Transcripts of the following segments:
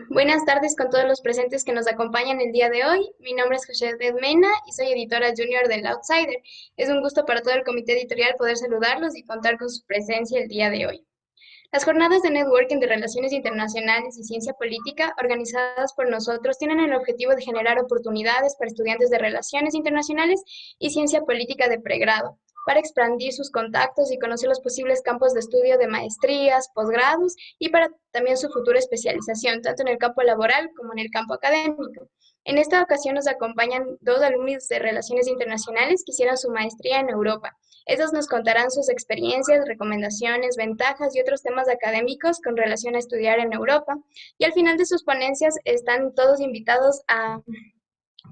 Buenas tardes con todos los presentes que nos acompañan el día de hoy. Mi nombre es José Mena y soy editora junior del Outsider. Es un gusto para todo el comité editorial poder saludarlos y contar con su presencia el día de hoy. Las jornadas de networking de relaciones internacionales y ciencia política organizadas por nosotros tienen el objetivo de generar oportunidades para estudiantes de relaciones internacionales y ciencia política de pregrado, para expandir sus contactos y conocer los posibles campos de estudio de maestrías, posgrados y para también su futura especialización, tanto en el campo laboral como en el campo académico. En esta ocasión nos acompañan dos alumnos de Relaciones Internacionales que hicieron su maestría en Europa. Estos nos contarán sus experiencias, recomendaciones, ventajas y otros temas académicos con relación a estudiar en Europa. Y al final de sus ponencias están todos invitados a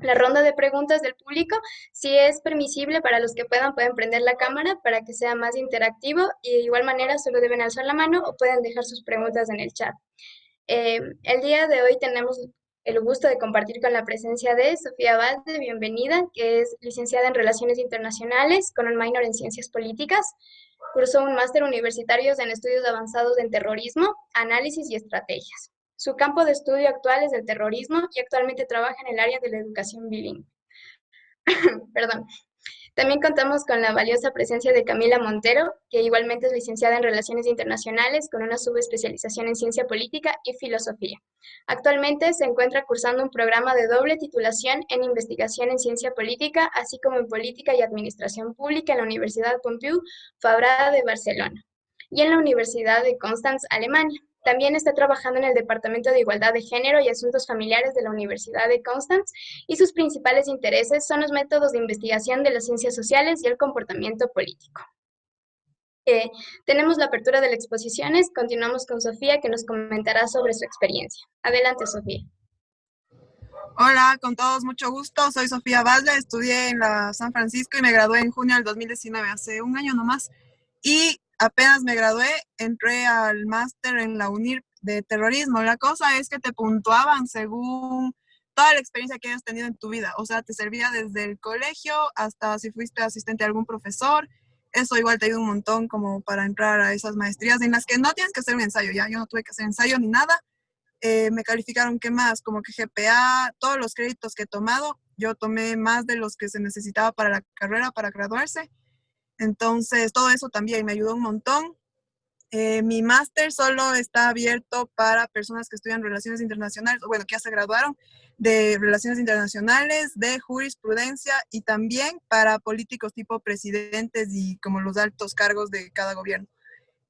la ronda de preguntas del público. Si es permisible para los que puedan, pueden prender la cámara para que sea más interactivo y de igual manera solo deben alzar la mano o pueden dejar sus preguntas en el chat. El día de hoy tenemos el gusto de compartir con la presencia de Sofía Valde, bienvenida, que es licenciada en Relaciones Internacionales con un minor en Ciencias Políticas. Cursó un máster universitario en Estudios Avanzados en Terrorismo, Análisis y Estrategias. Su campo de estudio actual es el terrorismo y actualmente trabaja en el área de la educación bilingüe. Perdón. También contamos con la valiosa presencia de Camila Montero, que igualmente es licenciada en Relaciones Internacionales con una subespecialización en Ciencia Política y Filosofía. Actualmente se encuentra cursando un programa de doble titulación en Investigación en Ciencia Política, así como en Política y Administración Pública en la Universidad Pompeu Fabra de Barcelona y en la Universidad de Constanz, Alemania. También está trabajando en el Departamento de Igualdad de Género y Asuntos Familiares de la Universidad de Constanz y sus principales intereses son los métodos de investigación de las ciencias sociales y el comportamiento político. Eh, Tenemos la apertura de las exposiciones. Continuamos con Sofía, que nos comentará sobre su experiencia. Adelante, Sofía. Hola, con todos, mucho gusto. Soy Sofía Valde, estudié en la San Francisco y me gradué en junio del 2019, hace un año nomás. Y apenas me gradué, entré al máster en la UNIR de terrorismo. La cosa es que te puntuaban según toda la experiencia que hayas tenido en tu vida. O sea, te servía desde el colegio hasta si fuiste asistente a algún profesor. Eso igual te ayuda un montón como para entrar a esas maestrías en las que no tienes que hacer un ensayo, ¿ya? Yo no tuve que hacer ensayo ni nada. Me calificaron, ¿qué más? Como que GPA, todos los créditos que he tomado, yo tomé más de los que se necesitaba para la carrera, para graduarse. Entonces, todo eso también me ayudó un montón. Mi máster solo está abierto para personas que estudian relaciones internacionales, bueno, que ya se graduaron de relaciones internacionales, de jurisprudencia y también para políticos tipo presidentes y como los altos cargos de cada gobierno.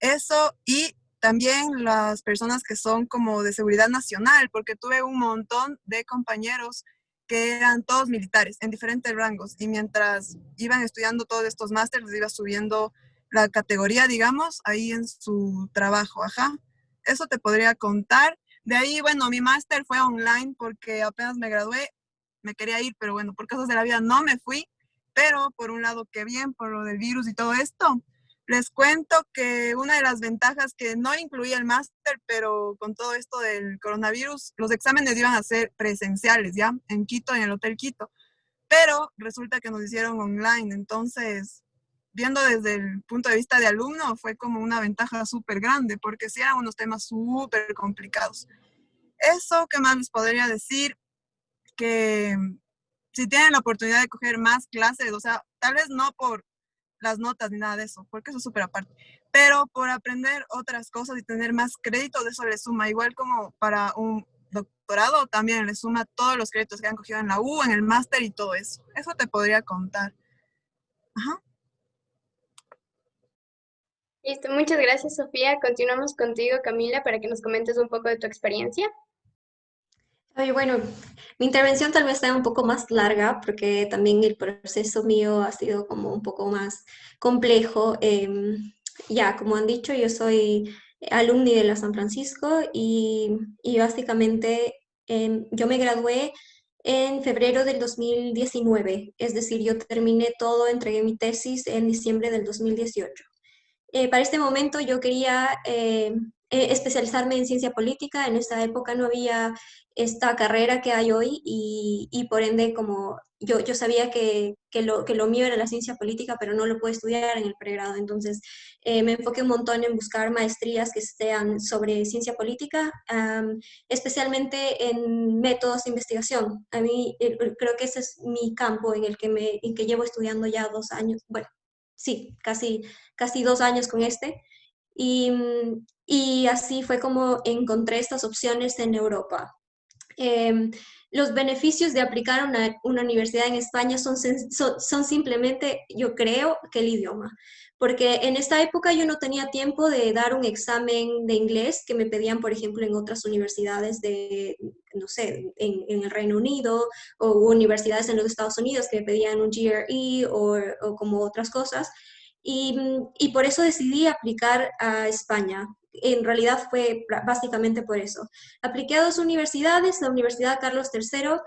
Eso y también las personas que son como de seguridad nacional, porque tuve un montón de compañeros que eran todos militares en diferentes rangos y mientras iban estudiando todos estos másteres les iba subiendo la categoría, digamos, ahí en su trabajo, ajá. Eso te podría contar. De ahí, bueno, mi máster fue online porque apenas me gradué, me quería ir, pero bueno, por cosas de la vida no me fui, pero por un lado, qué bien, por lo del virus y todo esto. Les cuento que una de las ventajas que no incluía el máster, pero con todo esto del coronavirus, los exámenes iban a ser presenciales, ¿ya? En Quito, en el Hotel Quito. Pero resulta que nos hicieron online. Entonces, viendo desde el punto de vista de alumno, fue como una ventaja súper grande, porque sí eran unos temas súper complicados. Eso, ¿qué más les podría decir? Que si tienen la oportunidad de coger más clases, o sea, tal vez no por las notas ni nada de eso, porque eso es súper aparte. Pero por aprender otras cosas y tener más créditos, eso le suma. Igual como para un doctorado, también le suma todos los créditos que han cogido en la U, en el máster y todo eso. Eso te podría contar. Ajá. Listo, muchas gracias, Sofía. Continuamos contigo, Camila, para que nos comentes un poco de tu experiencia. Oye, bueno, mi intervención tal vez sea un poco más larga porque también el proceso mío ha sido como un poco más complejo. Ya, como han dicho, yo soy alumni de la San Francisco y básicamente yo me gradué en febrero del 2019, es decir, yo terminé todo, entregué mi tesis en diciembre del 2018. Para este momento yo quería especializarme en ciencia política. En esta época no había esta carrera que hay hoy y por ende como yo sabía que lo mío era la ciencia política, pero no lo pude estudiar en el pregrado. Entonces me enfoqué un montón en buscar maestrías que sean sobre ciencia política, especialmente en métodos de investigación. A mí creo que ese es mi campo en que llevo estudiando ya 2 años. Bueno, sí, casi 2 años con este. Y, y así fue como encontré estas opciones en Europa. Eh, los beneficios de aplicar a una universidad en España son simplemente, yo creo, que el idioma. Porque en esta época yo no tenía tiempo de dar un examen de inglés que me pedían, por ejemplo, en otras universidades de, no sé, en el Reino Unido o universidades en los Estados Unidos que me pedían un GRE o como otras cosas. Y por eso decidí aplicar a España. En realidad fue básicamente por eso. Apliqué a 2 universidades, la Universidad Carlos III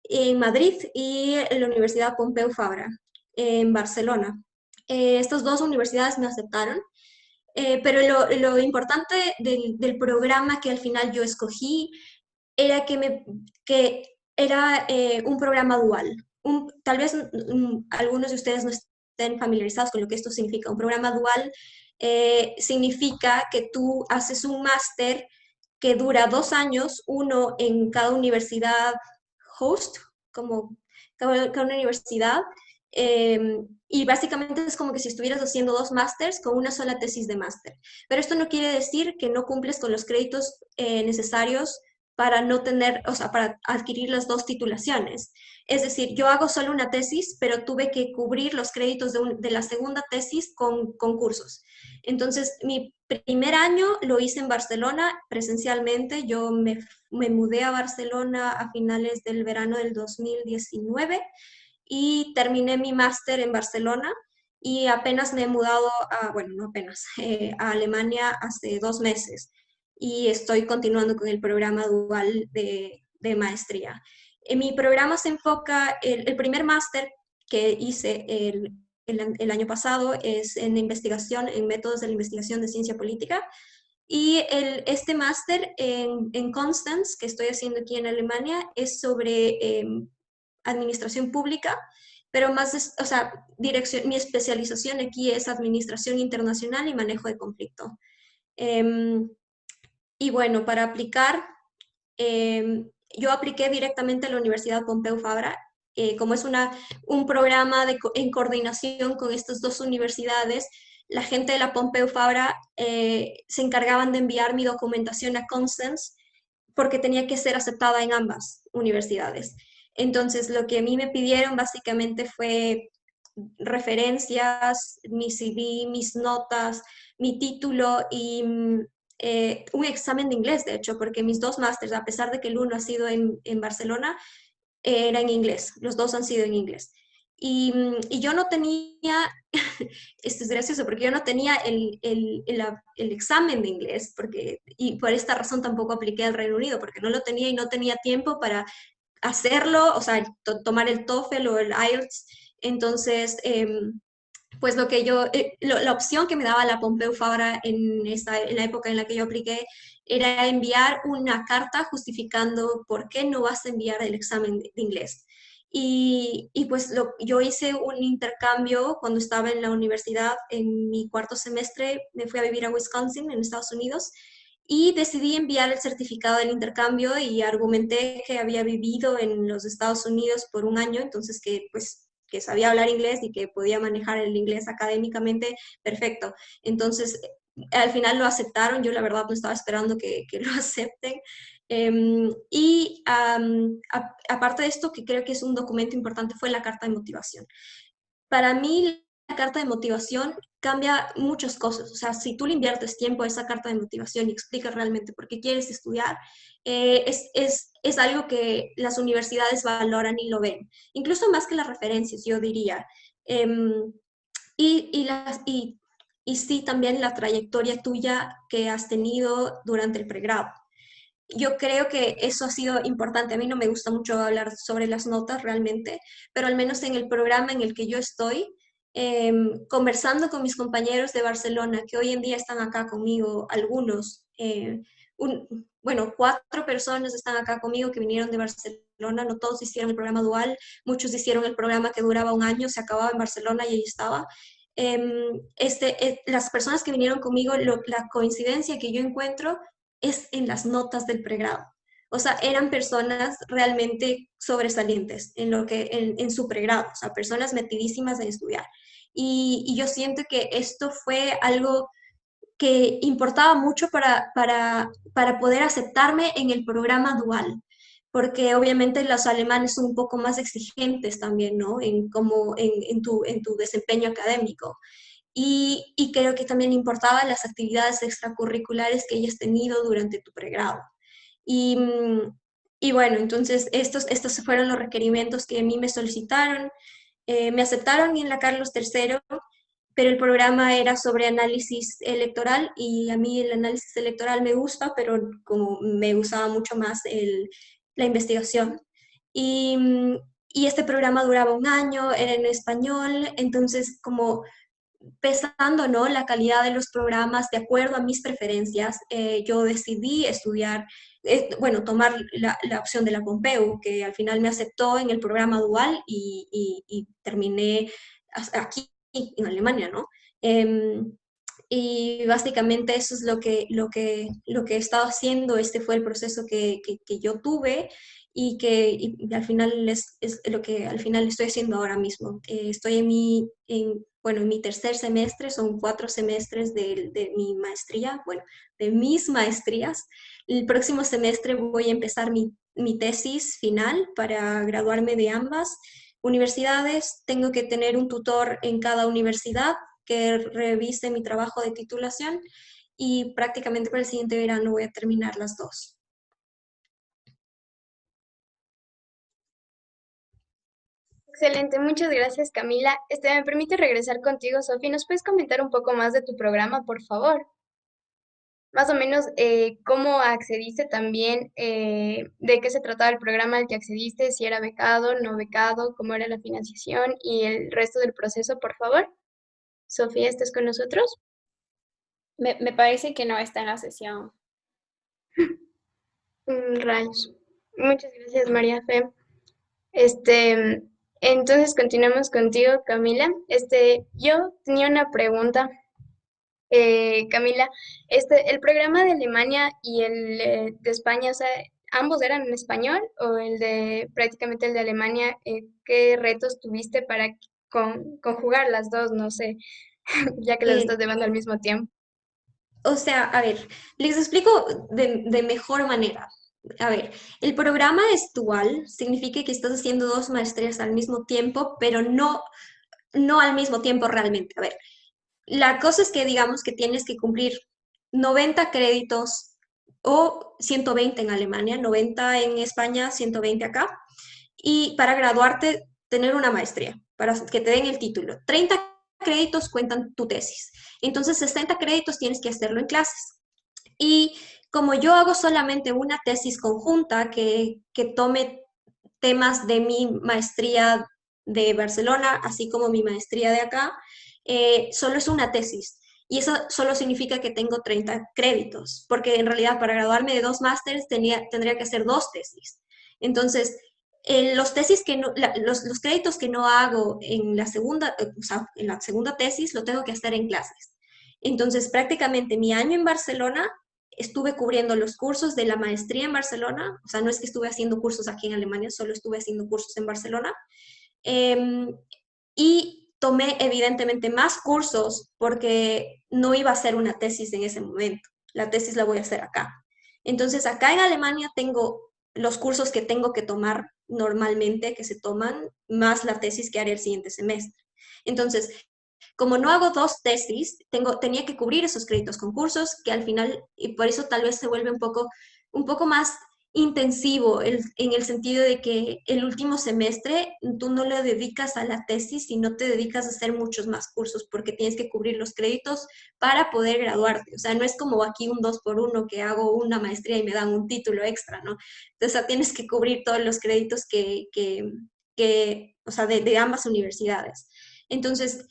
en Madrid y la Universidad Pompeu Fabra en Barcelona. Estas 2 universidades me aceptaron, pero lo importante del programa que al final yo escogí era que era un programa dual. Tal vez algunos de ustedes no estén familiarizados con lo que esto significa. Un programa dual significa que tú haces un máster que dura 2 años, uno en cada universidad host, como cada universidad, y básicamente es como que si estuvieras haciendo 2 másters con una sola tesis de máster. Pero esto no quiere decir que no cumples con los créditos necesarios para no tener, o sea, para adquirir las 2 titulaciones. Es decir, yo hago solo una tesis, pero tuve que cubrir los créditos de la segunda tesis con cursos. Entonces, mi primer año lo hice en Barcelona presencialmente. Yo me mudé a Barcelona a finales del verano del 2019 y terminé mi máster en Barcelona y apenas me he mudado bueno, no apenas, a Alemania hace 2 meses y estoy continuando con el programa dual de maestría. En mi programa se enfoca, el primer máster que hice el año pasado es en investigación, en métodos de la investigación de ciencia política. Y este máster en Constance, que estoy haciendo aquí en Alemania, es sobre administración pública, pero más, o sea, mi especialización aquí es administración internacional y manejo de conflicto. Y bueno, para aplicar, yo apliqué directamente a la Universidad Pompeu Fabra, como es un programa en coordinación con estas 2 universidades. La gente de la Pompeu Fabra se encargaban de enviar mi documentación a Constance porque tenía que ser aceptada en ambas universidades. Entonces, lo que a mí me pidieron básicamente fue referencias, mi CV, mis notas, mi título y un examen de inglés, de hecho, porque mis 2 másters, a pesar de que el uno ha sido en Barcelona, era en inglés, los 2 han sido en inglés. Y yo no tenía, esto es gracioso, porque yo no tenía el examen de inglés, y por esta razón tampoco apliqué al Reino Unido, porque no lo tenía y no tenía tiempo para hacerlo, o sea, tomar el TOEFL o el IELTS. Entonces, pues la opción que me daba la Pompeu Fabra en la época en la que yo apliqué era enviar una carta justificando por qué no vas a enviar el examen de inglés. Y pues yo hice un intercambio cuando estaba en la universidad, en mi cuarto semestre, me fui a vivir a Wisconsin, en Estados Unidos, y decidí enviar el certificado del intercambio y argumenté que había vivido en los Estados Unidos por un año, entonces que sabía hablar inglés y que podía manejar el inglés académicamente perfecto. Entonces, al final lo aceptaron, yo la verdad no estaba esperando que lo acepten. Y aparte de esto, que creo que es un documento importante, fue la carta de motivación. Para mí, la carta de motivación cambia muchas cosas. O sea, si tú le inviertes tiempo a esa carta de motivación y explicas realmente por qué quieres estudiar, es algo que las universidades valoran y lo ven. Incluso más que las referencias, yo diría. Em, y sí, también la trayectoria tuya que has tenido durante el pregrado. Yo creo que eso ha sido importante. A mí no me gusta mucho hablar sobre las notas realmente, pero al menos en el programa en el que yo estoy, conversando con mis compañeros de Barcelona, que hoy en día están acá conmigo, algunos, bueno, 4 personas están acá conmigo que vinieron de Barcelona, no todos hicieron el programa dual, muchos hicieron el programa que duraba un año, se acababa en Barcelona y ahí estaba. Las personas que vinieron conmigo, la coincidencia que yo encuentro es en las notas del pregrado. O sea, eran personas realmente sobresalientes en su pregrado, o sea, personas metidísimas en estudiar. Y yo siento que esto fue algo que importaba mucho para poder aceptarme en el programa dual, porque obviamente los alemanes son un poco más exigentes también, ¿no? En tu desempeño académico. Y creo que también importaban las actividades extracurriculares que hayas tenido durante tu pregrado. Y, y bueno, entonces estos fueron los requerimientos que a mí me solicitaron. Me aceptaron en la Carlos III, pero el programa era sobre análisis electoral y a mí el análisis electoral me gusta, pero como me gustaba mucho más la investigación. Y, y este programa duraba un año, era en español, entonces como pesando, ¿no?, la calidad de los programas de acuerdo a mis preferencias, yo decidí estudiar, bueno, tomar la opción de la Pompeu, que al final me aceptó en el programa dual y terminé aquí en Alemania, ¿no? Y básicamente eso es lo que he estado haciendo. Este fue el proceso que yo tuve y al final es lo que al final estoy haciendo ahora mismo. Estoy bueno, en mi tercer semestre, son 4 semestres de mi maestría, bueno, de mis maestrías. El próximo semestre voy a empezar mi tesis final para graduarme de ambas universidades. Tengo que tener un tutor en cada universidad que revise mi trabajo de titulación y prácticamente para el siguiente verano voy a terminar las dos. Excelente, muchas gracias, Camila. Me permite regresar contigo, Sofi. ¿Nos puedes comentar un poco más de tu programa, por favor? Más o menos, cómo accediste también, de qué se trataba el programa al que accediste, si era becado, no becado, cómo era la financiación y el resto del proceso, por favor. Sofía, ¿estás con nosotros? Me parece que no está en la sesión. Rayos. Muchas gracias, María Fe. Este, entonces continuamos contigo, Camila. Yo tenía una pregunta, Camila. El programa de Alemania y el de España, o sea, ¿ambos eran en español o prácticamente el de Alemania, qué retos tuviste para conjugar las dos? No sé, ya que las Eh, estás llevando al mismo tiempo. o sea, a ver, les explico de mejor manera. A ver, el programa es dual, significa que estás haciendo 2 maestrías al mismo tiempo, pero no al mismo tiempo realmente. A ver, la cosa es que digamos que tienes que cumplir 90 créditos o 120 en Alemania, 90 en España, 120 acá, y para graduarte, tener una maestría, para que te den el título. 30 créditos cuentan tu tesis. Entonces, 60 créditos tienes que hacerlo en clases. Y como yo hago solamente una tesis conjunta que tome temas de mi maestría de Barcelona, así como mi maestría de acá, solo es una tesis. Y eso solo significa que tengo 30 créditos, porque en realidad para graduarme de 2 másters tendría que hacer 2 tesis. Entonces, los créditos que no hago en la segunda, o sea, en la segunda tesis, lo tengo que hacer en clases. Entonces, prácticamente mi año en Barcelona estuve cubriendo los cursos de la maestría en Barcelona, o sea, no es que estuve haciendo cursos aquí en Alemania, solo estuve haciendo cursos en Barcelona. Eh, y tomé evidentemente más cursos porque no iba a hacer una tesis en ese momento. La tesis la voy a hacer acá. Entonces, acá en Alemania tengo los cursos que tengo que tomar normalmente, que se toman, más la tesis que haré el siguiente semestre. Entonces, como no hago 2 tesis, tenía que cubrir esos créditos con cursos que al final, y por eso tal vez se vuelve un poco más intensivo en el sentido de que el último semestre tú no le dedicas a la tesis, sino te dedicas a hacer muchos más cursos porque tienes que cubrir los créditos para poder graduarte. O sea, no es como aquí un 2 por 1 que hago una maestría y me dan un título extra, ¿no? Entonces, tienes que cubrir todos los créditos o sea, de ambas universidades. Entonces,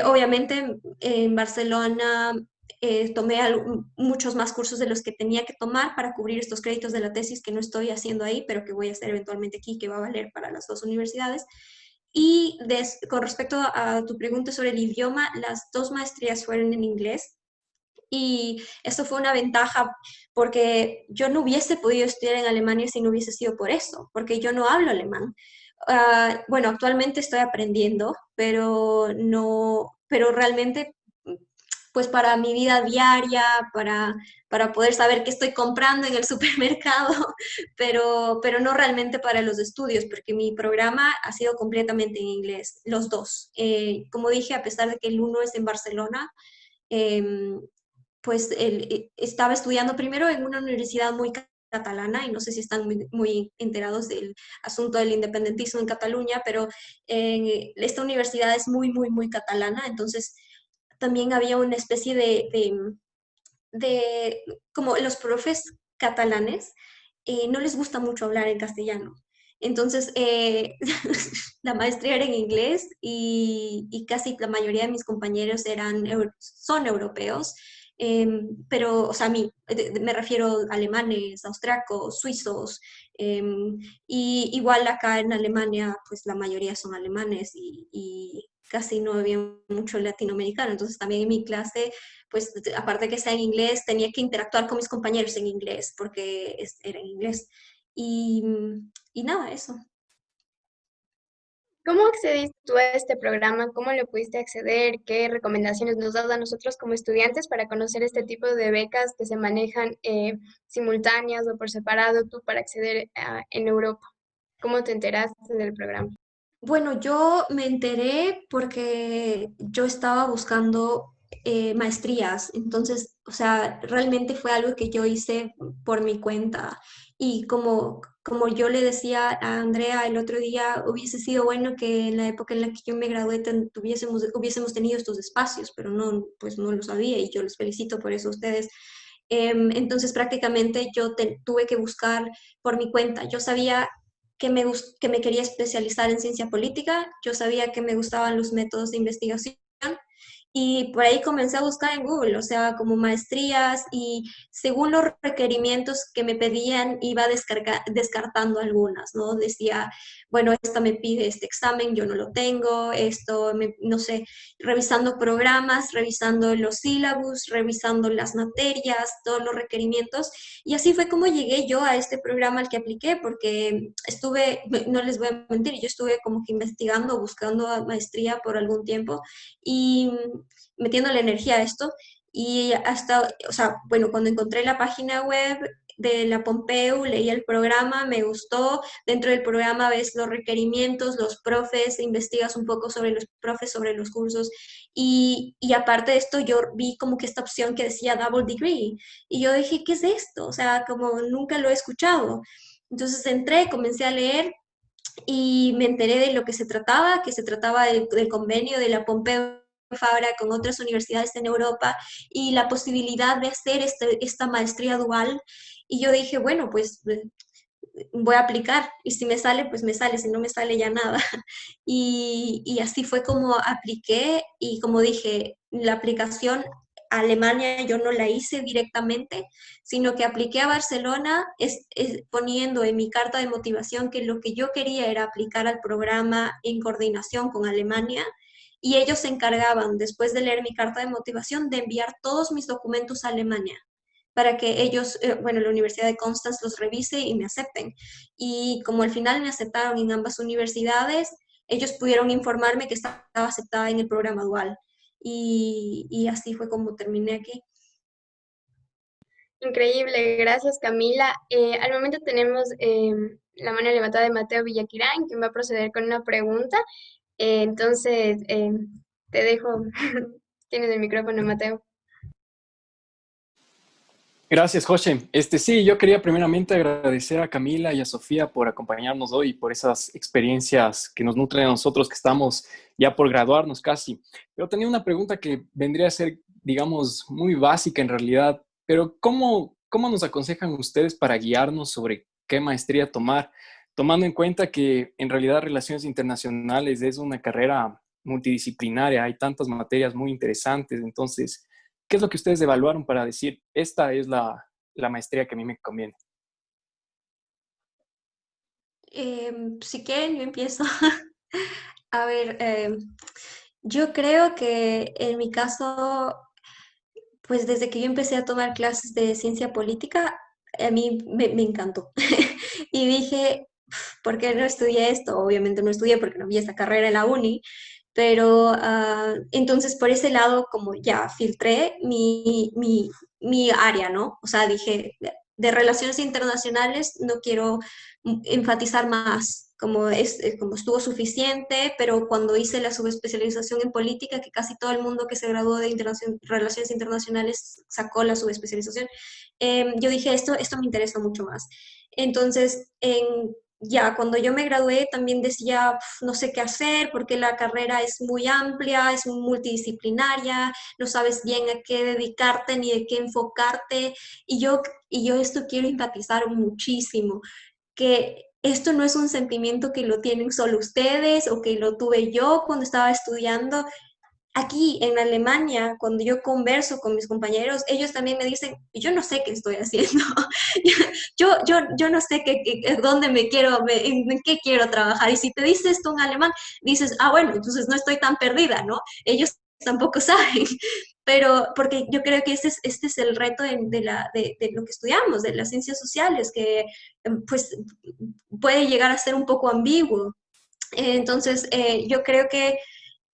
obviamente en Barcelona tomé muchos más cursos de los que tenía que tomar para cubrir estos créditos de la tesis que no estoy haciendo ahí, pero que voy a hacer eventualmente aquí, que va a valer para las dos universidades. Y con respecto a tu pregunta sobre el idioma, las dos maestrías fueron en inglés. Y esto fue una ventaja porque yo no hubiese podido estudiar en Alemania si no hubiese sido por eso, porque yo no hablo alemán. Bueno, actualmente estoy aprendiendo, pero no, pero realmente, pues para mi vida diaria, para poder saber qué estoy comprando en el supermercado, pero no realmente para los estudios, porque mi programa ha sido completamente en inglés, los dos. Como dije, a pesar de que el uno es en Barcelona, em, pues estaba estudiando primero en una universidad muy catalana, y no sé si están muy enterados del asunto del independentismo en Cataluña, pero esta universidad es muy catalana, entonces también había una especie de como los profes catalanes no les gusta mucho hablar en castellano. Entonces, la maestría era en inglés y casi la mayoría de mis compañeros son europeos, pero, o sea, me refiero a alemanes, austriacos, suizos, y igual acá en Alemania, pues la mayoría son alemanes y casi no había mucho latinoamericano. Entonces, también en mi clase, pues aparte que sea en inglés, tenía que interactuar con mis compañeros en inglés, porque era en inglés. Y, y nada, eso. ¿Cómo accediste tú a este programa? ¿Cómo lo pudiste acceder? ¿Qué recomendaciones nos das a nosotros como estudiantes para conocer este tipo de becas que se manejan simultáneas o por separado tú para acceder en Europa? ¿Cómo te enteraste del programa? Bueno, yo me enteré porque yo estaba buscando maestrías, entonces, o sea, realmente fue algo que yo hice por mi cuenta. Y como yo le decía a Andrea el otro día, hubiese sido bueno que en la época en la que yo me gradué hubiésemos tenido estos espacios, pero no, pues no lo sabía, y yo les felicito por eso a ustedes. Entonces prácticamente yo tuve que buscar por mi cuenta. Yo sabía que me quería especializar en ciencia política, yo sabía que me gustaban los métodos de investigación y por ahí comencé a buscar en Google, o sea, como maestrías, y según los requerimientos que me pedían iba descartando algunas, ¿no? Decía, bueno, esta me pide este examen, yo no lo tengo, no sé, revisando programas, revisando los sílabus, revisando las materias, todos los requerimientos. Y así fue como llegué yo a este programa al que apliqué, porque no les voy a mentir, yo estuve como que investigando, buscando maestría por algún tiempo y metiéndole energía a esto. Y hasta, o sea, bueno, cuando encontré la página web de la Pompeu, leí el programa, me gustó. Dentro del programa ves los requerimientos, los profes, investigas un poco sobre los profes, sobre los cursos. Y aparte de esto, yo vi como que esta opción que decía double degree. Y yo dije, ¿qué es esto? O sea, como nunca lo he escuchado. Entonces entré, comencé a leer y me enteré de lo que se trataba del convenio de la Pompeu Fabra con otras universidades en Europa y la posibilidad de hacer esta maestría dual. Y yo dije, bueno, pues voy a aplicar, y si me sale, pues me sale, si no me sale ya nada. Y así fue como apliqué, y como dije, la aplicación a Alemania yo no la hice directamente, sino que apliqué a Barcelona poniendo en mi carta de motivación que lo que yo quería era aplicar al programa en coordinación con Alemania, y ellos se encargaban, después de leer mi carta de motivación, de enviar todos mis documentos a Alemania para que ellos, bueno, la Universidad de Constance los revise y me acepten. Y como al final me aceptaron en ambas universidades, ellos pudieron informarme que estaba aceptada en el programa dual. Y así fue como terminé aquí. Increíble, gracias Camila. Al momento tenemos la mano levantada de Mateo Villaquirán, que va a proceder con una pregunta. Entonces, te dejo, tienes el micrófono, Mateo. Gracias, José. Sí, yo quería primeramente agradecer a Camila y a Sofía por acompañarnos hoy, por esas experiencias que nos nutren a nosotros que estamos ya por graduarnos casi. Pero tenía una pregunta que vendría a ser, digamos, muy básica en realidad, pero ¿cómo nos aconsejan ustedes para guiarnos sobre qué maestría tomar, tomando en cuenta que en realidad Relaciones Internacionales es una carrera multidisciplinaria, hay tantas materias muy interesantes, entonces ¿Qué es lo que ustedes evaluaron para decir, esta es la maestría que a mí me conviene? Si quieren, yo empiezo. A ver, yo creo que en mi caso, pues desde que yo empecé a tomar clases de ciencia política, a mí me encantó. Y dije, ¿por qué no estudié esto? Obviamente no estudié porque no vi esta carrera en la uni, pero entonces por ese lado como ya filtré mi área, ¿no? O sea, dije, de relaciones internacionales no quiero enfatizar más, como, como estuvo suficiente, pero cuando hice la subespecialización en política, que casi todo el mundo que se graduó de relaciones internacionales sacó la subespecialización, yo dije, esto me interesa mucho más. Entonces, ya cuando yo me gradué también decía, no sé qué hacer porque la carrera es muy amplia, es multidisciplinaria, no sabes bien a qué dedicarte ni de qué enfocarte. Y yo esto quiero enfatizar muchísimo, que esto no es un sentimiento que lo tienen solo ustedes o que lo tuve yo cuando estaba estudiando. Aquí en Alemania, cuando yo converso con mis compañeros, ellos también me dicen, yo no sé qué estoy haciendo, yo no sé dónde en qué quiero trabajar. Y si te dice esto en alemán, dices, bueno, entonces no estoy tan perdida, ¿no? Ellos tampoco saben, pero porque yo creo que este es el reto de lo que estudiamos, de las ciencias sociales, que pues puede llegar a ser un poco ambiguo. Entonces, yo creo que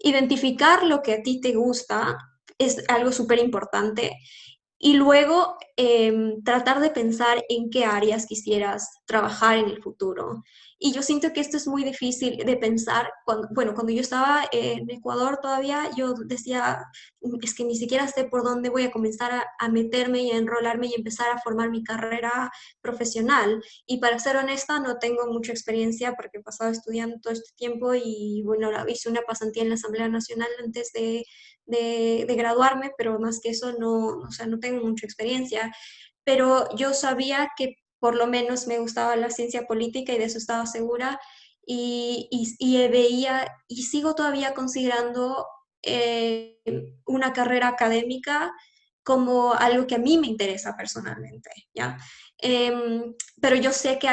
identificar lo que a ti te gusta es algo súper importante y luego tratar de pensar en qué áreas quisieras trabajar en el futuro. Y yo siento que esto es muy difícil de pensar. Cuando yo estaba en Ecuador todavía, yo decía, es que ni siquiera sé por dónde voy a comenzar a meterme y a enrolarme y empezar a formar mi carrera profesional. Y para ser honesta, no tengo mucha experiencia porque he pasado estudiando todo este tiempo y bueno, hice una pasantía en la Asamblea Nacional antes de graduarme, pero más que eso no, o sea, no tengo mucha experiencia, pero yo sabía que por lo menos me gustaba la ciencia política y de eso estaba segura y veía y sigo todavía considerando una carrera académica como algo que a mí me interesa personalmente, ¿ya? Pero yo sé que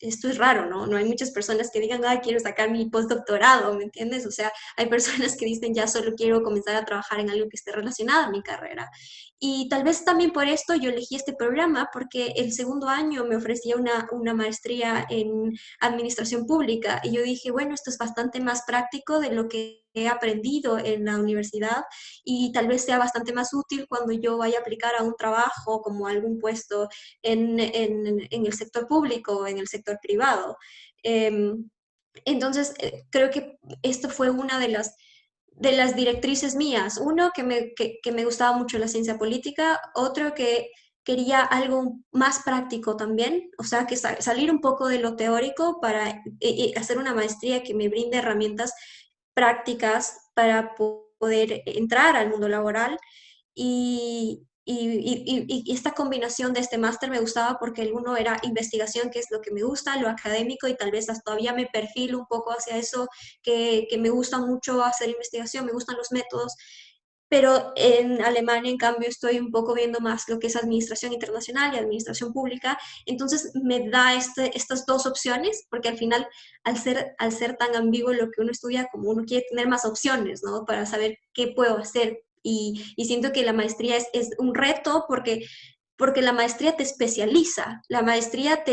esto es raro, ¿no? No hay muchas personas que digan, quiero sacar mi postdoctorado, ¿me entiendes? O sea, hay personas que dicen, ya solo quiero comenzar a trabajar en algo que esté relacionado a mi carrera. Y tal vez también por esto yo elegí este programa, porque el segundo año me ofrecía una maestría en administración pública y yo dije, bueno, esto es bastante más práctico de lo que he aprendido en la universidad y tal vez sea bastante más útil cuando yo vaya a aplicar a un trabajo como algún puesto en el sector público o en el sector privado. Entonces, creo que esto fue una de las directrices mías. Uno, que me gustaba mucho la ciencia política. Otro, que quería algo más práctico también. O sea, que salir un poco de lo teórico para hacer una maestría que me brinde herramientas prácticas para poder entrar al mundo laboral. Y esta combinación de este máster me gustaba porque el uno era investigación, que es lo que me gusta, lo académico, y tal vez hasta todavía me perfilo un poco hacia eso, que me gusta mucho hacer investigación, me gustan los métodos, pero en Alemania, en cambio, estoy un poco viendo más lo que es administración internacional y administración pública, entonces me da estas dos opciones, porque al final, al ser tan ambiguo lo que uno estudia, como uno quiere tener más opciones, ¿no? Para saber qué puedo hacer y siento que la maestría es un reto porque la maestría te especializa, la maestría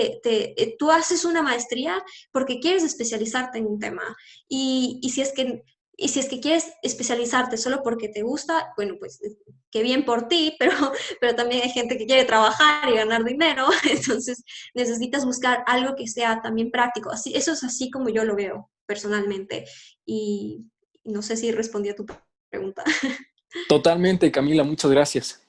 tú haces una maestría porque quieres especializarte en un tema y si es que quieres especializarte solo porque te gusta, bueno, pues qué bien por ti, pero también hay gente que quiere trabajar y ganar dinero, entonces necesitas buscar algo que sea también práctico. Así, eso es así como yo lo veo personalmente y no sé si respondí a tu pregunta. Totalmente, Camila, muchas gracias.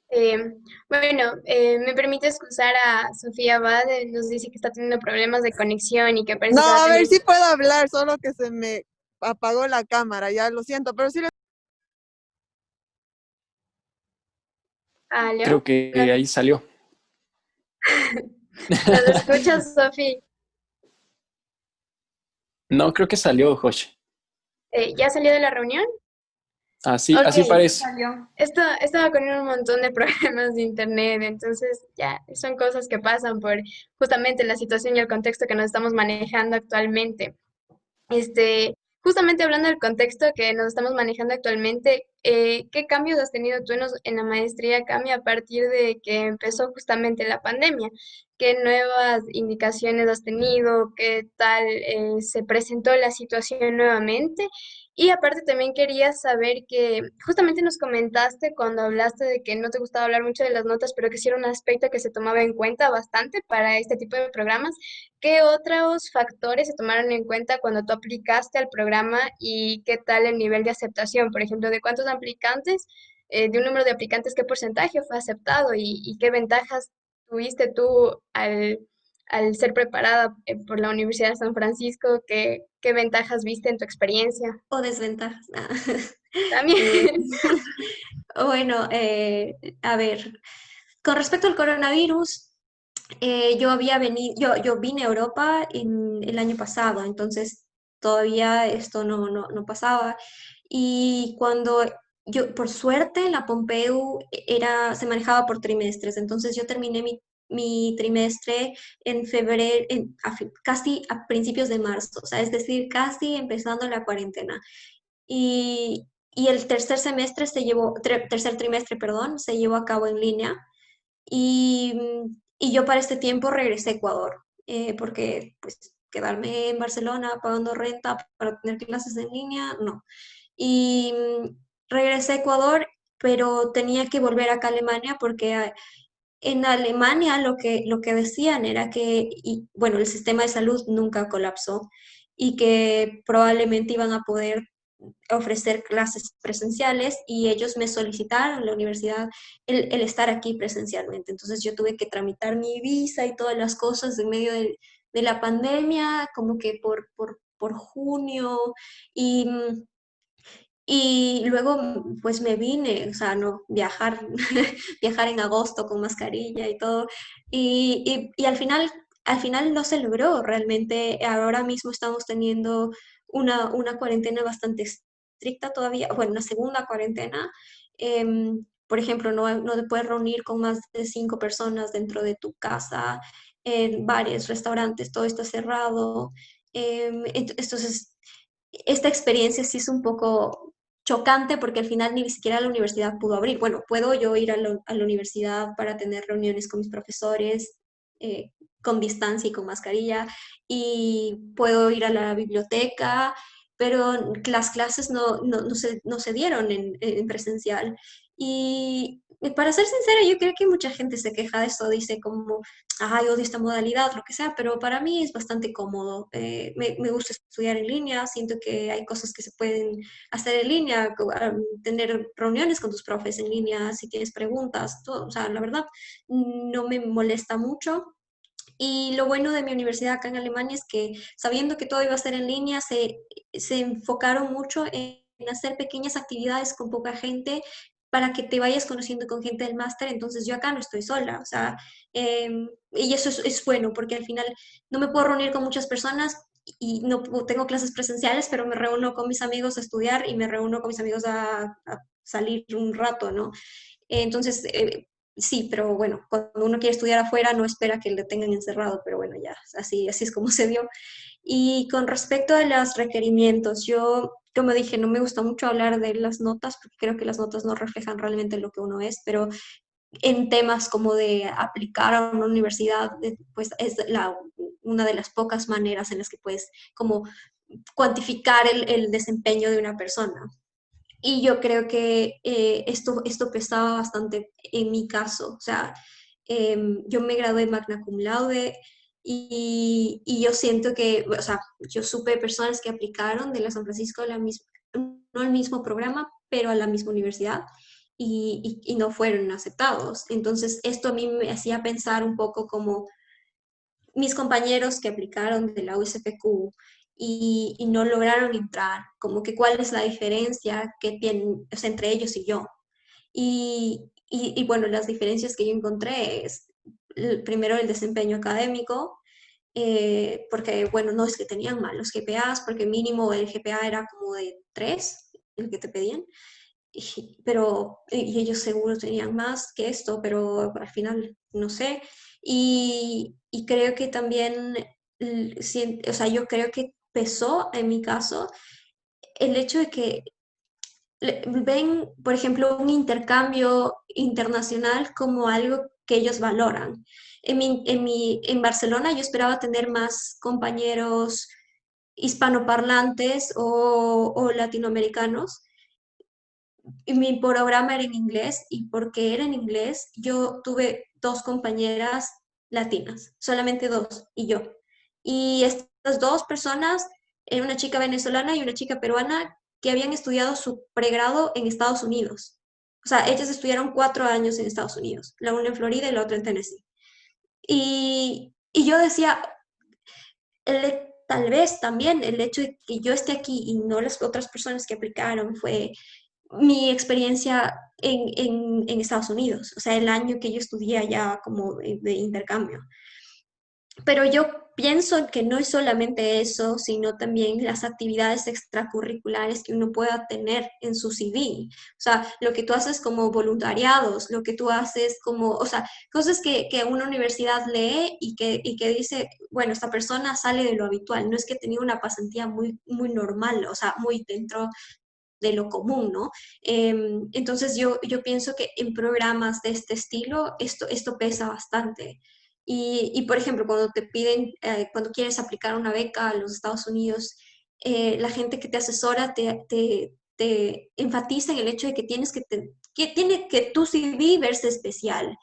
Me permite excusar a Sofía Abad, nos dice que está teniendo problemas de conexión y que parece No, que va a a ver, tener... sí puedo hablar, solo que se me apagó la cámara, ya lo siento, pero sí. ¿Aló? Creo que ¿Nos, ahí salió. nos escuchas, Sofía? No, creo que salió, Josh. ¿Ya salió de la reunión? Así, Ok, así parece. esto va con un montón de problemas de internet, entonces ya son cosas que pasan por justamente la situación y el contexto que nos estamos manejando actualmente. Este, justamente hablando del contexto que nos estamos manejando actualmente, ¿qué cambios has tenido tú en la maestría Cami a partir de que empezó justamente la pandemia? ¿Qué nuevas indicaciones has tenido? ¿Qué tal se presentó la situación nuevamente? Y aparte también quería saber que justamente nos comentaste cuando hablaste de que no te gustaba hablar mucho de las notas, pero que sí era un aspecto que se tomaba en cuenta bastante para este tipo de programas. ¿Qué otros factores se tomaron en cuenta cuando tú aplicaste al programa y qué tal el nivel de aceptación? Por ejemplo, ¿de cuántos aplicantes, de un número de aplicantes, qué porcentaje fue aceptado y qué ventajas tuviste tú al ser preparada por la Universidad de San Francisco? ¿Qué ventajas viste en tu experiencia? O desventajas. Eh, También. bueno, a ver, con respecto al coronavirus, yo vine a Europa el año pasado, entonces todavía esto no pasaba. Y cuando por suerte, la Pompeu se manejaba por trimestres, entonces yo terminé mi trimestre en febrero, casi a principios de marzo, o sea, es decir, casi empezando la cuarentena. Y el tercer trimestre, perdón, se llevó a cabo en línea. Y yo para este tiempo regresé a Ecuador, porque pues quedarme en Barcelona pagando renta para tener clases en línea, no. Y regresé a Ecuador, pero tenía que volver acá a Alemania porque en Alemania lo que decían era que, bueno, el sistema de salud nunca colapsó y que probablemente iban a poder ofrecer clases presenciales y ellos me solicitaron, la universidad, el estar aquí presencialmente. Entonces yo tuve que tramitar mi visa y todas las cosas en medio de la pandemia, como que por junio y... Y luego, pues me vine, o sea, no, viajar en agosto con mascarilla y todo. Y al final no se logró realmente. Ahora mismo estamos teniendo una cuarentena bastante estricta todavía, bueno, una segunda cuarentena. Por ejemplo, no te puedes reunir con más de 5 personas dentro de tu casa, en bares, restaurantes, todo está cerrado. Entonces, esta experiencia sí es un poco chocante porque al final ni siquiera la universidad pudo abrir. Bueno, puedo yo ir a la universidad para tener reuniones con mis profesores eh, con distancia y con mascarilla y puedo ir a la biblioteca, pero las clases no se dieron en presencial. Y para ser sincera, yo creo que mucha gente se queja de eso, dice como, ay, odio esta modalidad, lo que sea, pero para mí es bastante cómodo. Me gusta estudiar en línea, siento que hay cosas que se pueden hacer en línea, tener reuniones con tus profes en línea, si tienes preguntas, todo, o sea, la verdad, no me molesta mucho. Y lo bueno de mi universidad acá en Alemania es que sabiendo que todo iba a ser en línea, se enfocaron mucho en hacer pequeñas actividades con poca gente para que te vayas conociendo con gente del máster. Entonces yo acá no estoy sola, o sea, y eso es bueno porque al final no me puedo reunir con muchas personas y no tengo clases presenciales, pero me reúno con mis amigos a estudiar y me reúno con mis amigos a salir un rato, ¿no? Entonces, sí, pero bueno, cuando uno quiere estudiar afuera no espera que le tengan encerrado, pero bueno, ya, así es como se dio. Y con respecto a los requerimientos, yo, como dije, no me gusta mucho hablar de las notas, porque creo que las notas no reflejan realmente lo que uno es, pero en temas como de aplicar a una universidad, pues es una de las pocas maneras en las que puedes como cuantificar el desempeño de una persona. Y yo creo que esto pesaba bastante en mi caso. O sea, yo me gradué magna cum laude y yo siento que, o sea, yo supe de personas que aplicaron de la San Francisco, no al mismo programa, pero a la misma universidad y no fueron aceptados. Entonces, esto a mí me hacía pensar un poco como mis compañeros que aplicaron de la USPQ y no lograron entrar, como que cuál es la diferencia que tienen, o sea, entre ellos y yo. Y bueno, las diferencias que yo encontré es primero el desempeño académico, porque bueno, no es que tenían malos GPAs, porque mínimo el GPA era como de 3 el que te pedían, y ellos seguro tenían más que esto, pero al final no sé. Y creo que también, o sea, yo creo que pesó en mi caso el hecho de que ven, por ejemplo, un intercambio internacional como algo que ellos valoran. En Barcelona yo esperaba tener más compañeros hispanoparlantes o latinoamericanos, y mi programa era en inglés, y porque era en inglés, yo tuve dos compañeras latinas, solamente dos, y yo. Y estas dos personas, una chica venezolana y una chica peruana, que habían estudiado su pregrado en Estados Unidos. O sea, ellas estudiaron 4 años en Estados Unidos, la una en Florida y la otra en Tennessee. Y yo decía, tal vez también el hecho de que yo esté aquí y no las otras personas que aplicaron fue mi experiencia en Estados Unidos, o sea, el año que yo estudié allá como de intercambio. Pero yo pienso que no es solamente eso, sino también las actividades extracurriculares que uno pueda tener en su CV. O sea, lo que tú haces como voluntariados, lo que tú haces como, o sea, cosas que una universidad lee y que dice, bueno, esta persona sale de lo habitual, no es que tenía una pasantía muy normal, o sea, muy dentro de lo común, ¿no? Entonces yo pienso que en programas de este estilo esto pesa bastante. Por ejemplo, cuando te piden, cuando quieres aplicar una beca a los Estados Unidos, la gente que te asesora te enfatiza en el hecho de que que tiene que tu CV verse especial,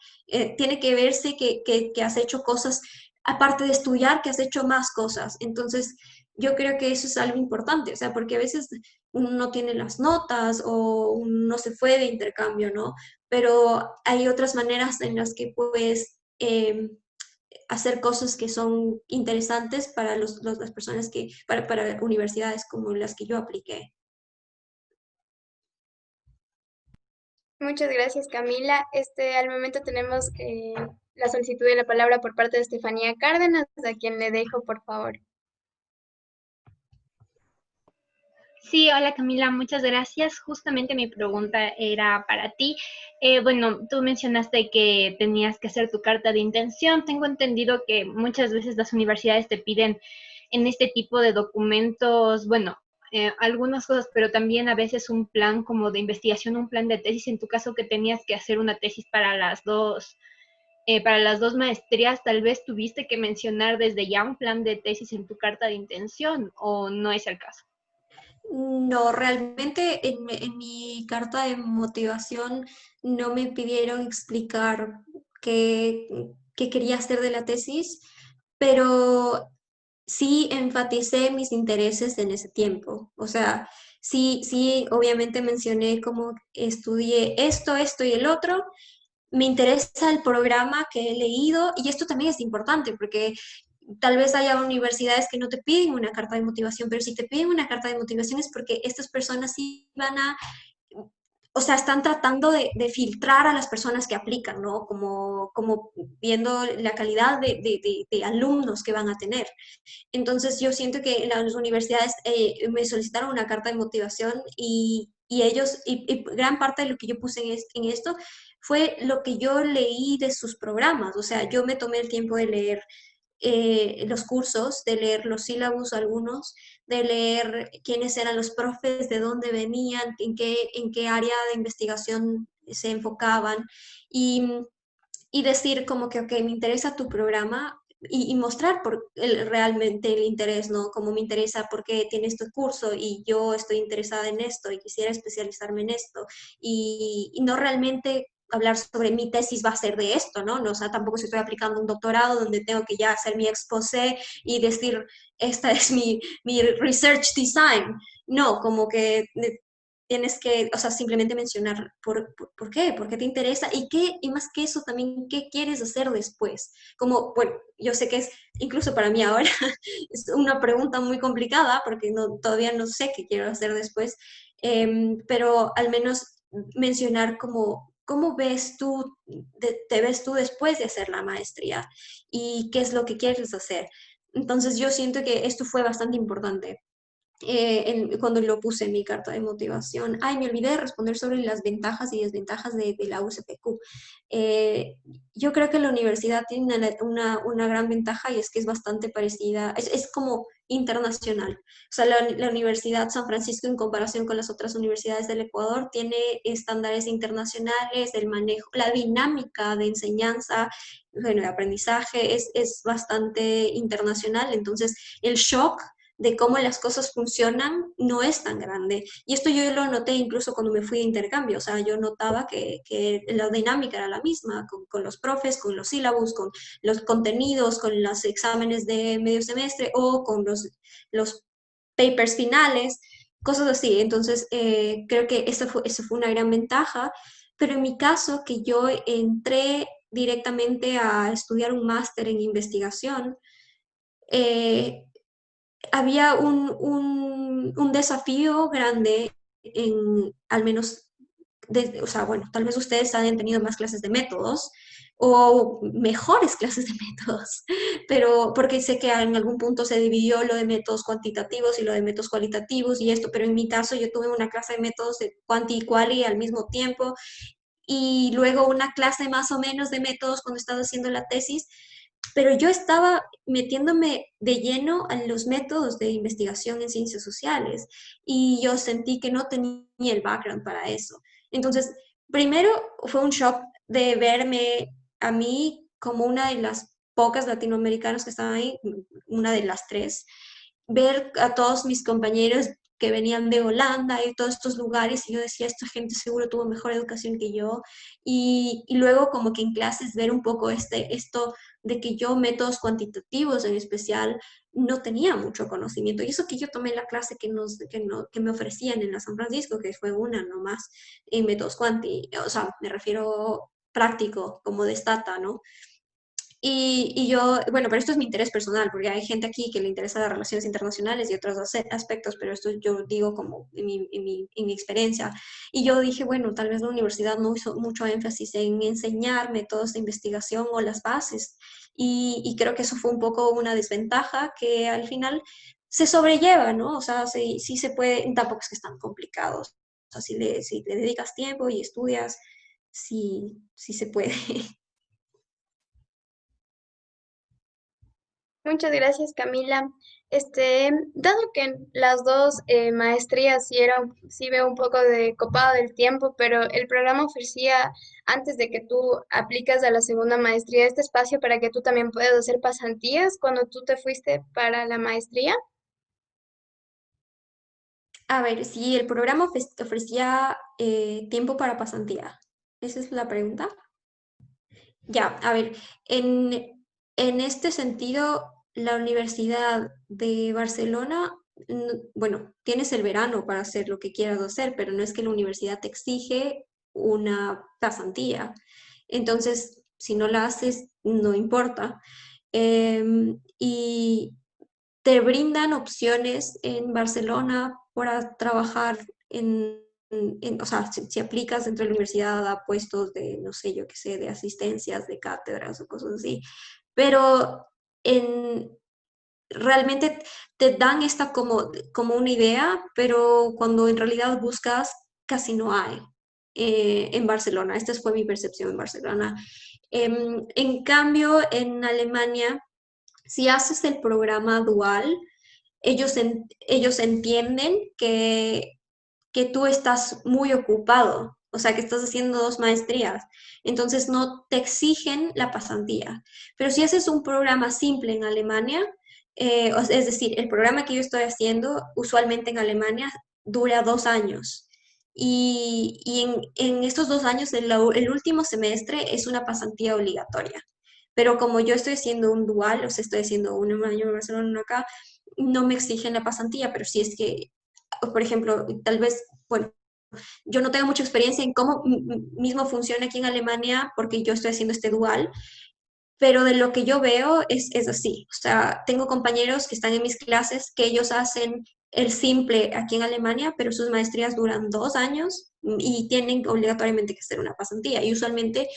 tiene que verse que has hecho cosas, aparte de estudiar, que has hecho más cosas. Entonces, yo creo que eso es algo importante, o sea, porque a veces uno no tiene las notas o uno no se fue de intercambio, ¿no? Pero hay otras maneras en las que puedes hacer cosas que son interesantes para las personas para universidades como las que yo apliqué. Muchas gracias, Camila. Al momento tenemos la solicitud de la palabra por parte de Estefanía Cárdenas, a quien le dejo, por favor. Sí, hola Camila, muchas gracias. Justamente mi pregunta era para ti. Bueno, tú mencionaste que tenías que hacer tu carta de intención. Tengo entendido que muchas veces las universidades te piden en este tipo de documentos, bueno, algunas cosas, pero también a veces un plan como de investigación, un plan de tesis. En tu caso que tenías que hacer una tesis para las dos maestrías, tal vez tuviste que mencionar desde ya un plan de tesis en tu carta de intención, ¿o no es el caso? No, realmente en mi carta de motivación no me pidieron explicar qué quería hacer de la tesis, pero sí enfaticé mis intereses en ese tiempo. O sea, sí, obviamente mencioné cómo estudié esto y el otro. Me interesa el programa que he leído, y esto también es importante porque tal vez haya universidades que no te piden una carta de motivación, pero si te piden una carta de motivación es porque estas personas sí van a, o sea, están tratando de filtrar a las personas que aplican, ¿no? Como viendo la calidad de alumnos que van a tener. Entonces yo siento que las universidades me solicitaron una carta de motivación, y ellos, y gran parte de lo que yo puse en esto fue lo que yo leí de sus programas. O sea, yo me tomé el tiempo de leer los cursos, de leer los sílabos algunos, de leer quiénes eran los profes, de dónde venían, en qué área de investigación se enfocaban, y, y decir como que, ok, me interesa tu programa, y mostrar realmente el interés, ¿no? Como me interesa porque tiene este curso y yo estoy interesada en esto y quisiera especializarme en esto, y no realmente hablar sobre mi tesis va a ser de esto, ¿no? No, o sea, tampoco si estoy aplicando un doctorado donde tengo que ya hacer mi exposé y decir, esta es mi research design. No, como que tienes que, o sea, simplemente mencionar por qué te interesa, y más que eso también, qué quieres hacer después. Como, bueno, yo sé que es, incluso para mí ahora, es una pregunta muy complicada porque todavía no sé qué quiero hacer después, pero al menos mencionar como cómo ves tú, te ves tú después de hacer la maestría y qué es lo que quieres hacer. Entonces yo siento que esto fue bastante importante. cuando lo puse en mi carta de motivación. Ay, me olvidé de responder sobre las ventajas y desventajas de la UCPQ. Eh, yo creo que la universidad tiene una gran ventaja y es que es bastante parecida, es como internacional. O sea, la Universidad San Francisco en comparación con las otras universidades del Ecuador tiene estándares internacionales, el manejo, la dinámica de enseñanza, bueno, de aprendizaje es bastante internacional, entonces el shock de cómo las cosas funcionan no es tan grande. Y esto yo lo noté incluso cuando me fui de intercambio, o sea, yo notaba que la dinámica era la misma, con los profes, con los sílabos, con los contenidos, con los exámenes de medio semestre o con los papers finales, cosas así. Entonces, creo que eso fue una gran ventaja, pero en mi caso, que yo entré directamente a estudiar un máster en investigación, eh, había un desafío grande en, al menos, o sea, bueno, tal vez ustedes hayan tenido más clases de métodos o mejores clases de métodos, pero porque sé que en algún punto se dividió lo de métodos cuantitativos y lo de métodos cualitativos y esto, pero en mi caso yo tuve una clase de métodos de cuanti y quali al mismo tiempo y luego una clase más o menos de métodos cuando estaba haciendo la tesis, pero yo estaba metiéndome de lleno en los métodos de investigación en ciencias sociales y yo sentí que no tenía el background para eso. Entonces, primero fue un shock de verme a mí como una de las pocas latinoamericanas que estaban ahí, una de las tres, ver a todos mis compañeros que venían de Holanda y todos estos lugares, y yo decía, esta gente seguro tuvo mejor educación que yo, y luego como que en clases ver un poco esto de que yo métodos cuantitativos en especial no tenía mucho conocimiento, y eso que yo tomé la clase que me ofrecían en la San Francisco, que fue una nomás, en métodos cuanti, o sea, me refiero práctico, como de Stata, ¿no? Y yo, bueno, pero esto es mi interés personal, porque hay gente aquí que le interesa las relaciones internacionales y otros aspectos, pero esto yo digo como en mi experiencia. Y yo dije, bueno, tal vez la universidad no hizo mucho énfasis en enseñar métodos de investigación o las bases. Y creo que eso fue un poco una desventaja que al final se sobrelleva, ¿no? O sea, sí, sí se puede, tampoco es que están complicados. O sea, si le dedicas tiempo y estudias, sí, sí se puede. Muchas gracias, Camila. Dado que en las dos maestrías sí veo un poco de copado del tiempo, pero el programa ofrecía, antes de que tú aplicas a la segunda maestría, este espacio para que tú también puedas hacer pasantías cuando tú te fuiste para la maestría. A ver, si el programa ofrecía tiempo para pasantía. ¿Esa es la pregunta? Ya, a ver, en este sentido, la Universidad de Barcelona, bueno, tienes el verano para hacer lo que quieras hacer, pero no es que la universidad te exige una pasantía. Entonces, si no la haces, no importa. Y te brindan opciones en Barcelona para trabajar o sea, si aplicas dentro de la universidad a puestos de, no sé, yo qué sé, de asistencias, de cátedras o cosas así, pero en, realmente te dan esta como una idea, pero cuando en realidad buscas, casi no hay en Barcelona. Esta fue mi percepción en Barcelona. En cambio, en Alemania, si haces el programa dual, ellos entienden que tú estás muy ocupado, o sea, que estás haciendo dos maestrías, entonces no te exigen la pasantía. Pero si haces un programa simple en Alemania, es decir, el programa que yo estoy haciendo usualmente en Alemania dura 2 años. Y en estos 2 años, el último semestre es una pasantía obligatoria. Pero como yo estoy haciendo un dual, o sea, estoy haciendo un año en Barcelona, uno acá, no me exigen la pasantía, pero si es que, por ejemplo, tal vez, bueno, yo no tengo mucha experiencia en cómo mismo funciona aquí en Alemania porque yo estoy haciendo este dual, pero de lo que yo veo es así. O sea, tengo compañeros que están en mis clases que ellos hacen el simple aquí en Alemania, pero sus maestrías duran 2 años y tienen obligatoriamente que hacer una pasantía. Y usualmente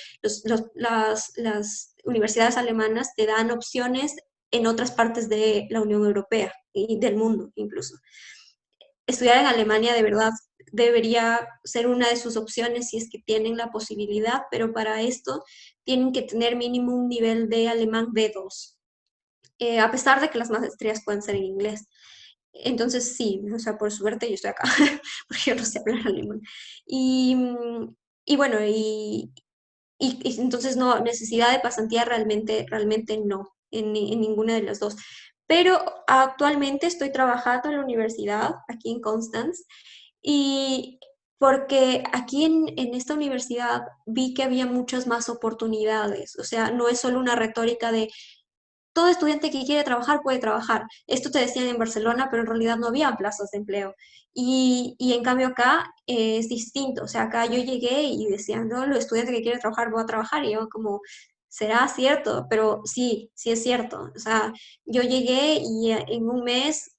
las universidades alemanas te dan opciones en otras partes de la Unión Europea y del mundo incluso. estudiar en Alemania de verdad debería ser una de sus opciones si es que tienen la posibilidad, pero para esto tienen que tener mínimo un nivel de alemán B2, a pesar de que las maestrías pueden ser en inglés. Entonces sí, o sea, por suerte yo estoy acá, porque yo no sé hablar alemán. Y, y bueno, y entonces no, necesidad de pasantía realmente no, en ninguna de las dos. Pero actualmente estoy trabajando en la universidad, aquí en Constance, y porque aquí en esta universidad vi que había muchas más oportunidades, o sea, no es solo una retórica de todo estudiante que quiere trabajar puede trabajar. Esto te decían en Barcelona, pero en realidad no había plazas de empleo. Y en cambio acá es distinto. O sea, acá yo llegué y decían, no, los estudiantes que quieren trabajar van a trabajar. Y yo como, será cierto, pero sí, sí es cierto. O sea, yo llegué y en un mes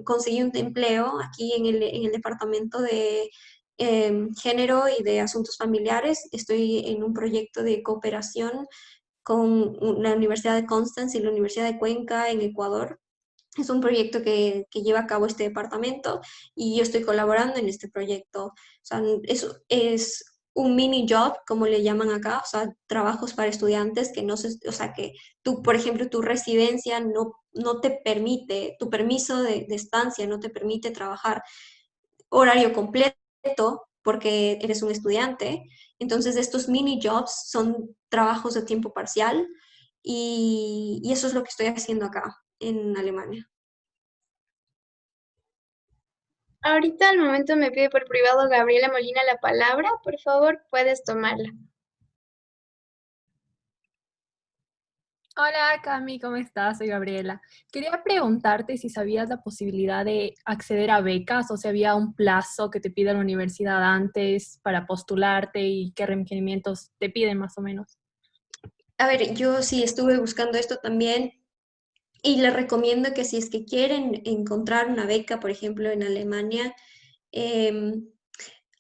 conseguí un empleo aquí en el departamento de género y de asuntos familiares. Estoy en un proyecto de cooperación con la Universidad de Constance y la Universidad de Cuenca en Ecuador. Es un proyecto que lleva a cabo este departamento y yo estoy colaborando en este proyecto. O sea, es un mini job, como le llaman acá, o sea, trabajos para estudiantes que no se, o sea, que tú, por ejemplo, tu residencia no te permite, tu permiso de estancia no te permite trabajar horario completo porque eres un estudiante. Entonces, estos mini jobs son trabajos de tiempo parcial y eso es lo que estoy haciendo acá en Alemania. Ahorita al momento me pide por privado Gabriela Molina la palabra. Por favor, puedes tomarla. Hola Cami, ¿cómo estás? Soy Gabriela. Quería preguntarte si sabías la posibilidad de acceder a becas o si había un plazo que te pida la universidad antes para postularte y qué requerimientos te piden más o menos. A ver, yo sí estuve buscando esto también y les recomiendo que si es que quieren encontrar una beca, por ejemplo, en Alemania, em,